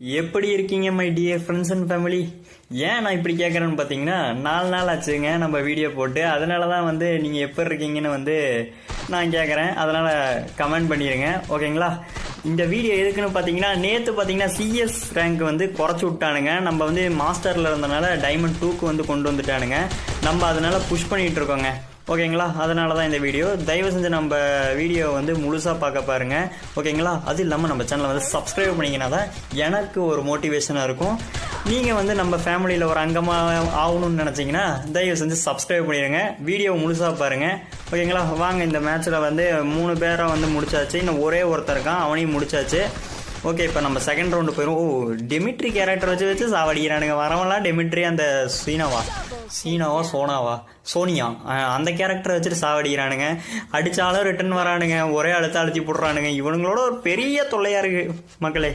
எப்படி இருக்கீங்க my dear friends and family? ஏன் நான் இப்படி கேட்குறேன்னு பார்த்தீங்கன்னா, 4 நாள் ஆச்சுங்க நம்ம வீடியோ போட்டு. அதனால தான் நீங்கள் எப்படி இருக்கீங்கன்னு நான் கேட்குறேன். அதனால் கமெண்ட் பண்ணிடுங்க, ஓகேங்களா? இந்த வீடியோ எதுக்குன்னு பார்த்தீங்கன்னா, நேற்று பார்த்தீங்கன்னா சிஎஸ் ரேங்க் குறைச்சி விட்டானுங்க. நம்ம மாஸ்டரில் இருந்தனால டைமண்ட் 2க்கு கொண்டு வந்துட்டானுங்க. நம்ம அதனால் புஷ் பண்ணிகிட்டு இருக்கோங்க, ஓகேங்களா? அதனால தான் இந்த வீடியோ. தயவு செஞ்சு நம்ம வீடியோ முழுசாக பார்க்க பாருங்கள், ஓகேங்களா? அது இல்லாமல் நம்ம சேனலை சப்ஸ்கிரைப் பண்ணிங்கன்னா தான் எனக்கு ஒரு மோட்டிவேஷனாக இருக்கும். நீங்கள் நம்ம ஃபேமிலியில் ஒரு அங்கமாக ஆகணும்னு நினச்சிங்கன்னா தயவு செஞ்சு சப்ஸ்கிரைப் பண்ணிடுங்க. வீடியோ முழுசாக பாருங்கள், ஓகேங்களா? வாங்க, இந்த மேட்ச்சில் 3 பேரை முடிச்சாச்சு. இன்னும் ஒரே ஒருத்தர் இருக்கான், அவனையும் முடிச்சாச்சு. ஓகே, இப்போ நம்ம செகண்ட் ரவுண்டு போயிடும். டெமிட்ரி கேரக்டர் வச்சு சாவடிக்கிறானுங்க. வரவெல்லாம் டெமிட்ரி, அந்த சீனாவா சோனியா அந்த கேரக்டரை வச்சுட்டு சாவடிக்கிறானுங்க. அடித்தாலும் ரிட்டன் வரானுங்க, ஒரே அழுத்தி போடுறானுங்க. இவனுங்களோட ஒரு பெரிய தொல்லையாக இருக்குது மக்களே.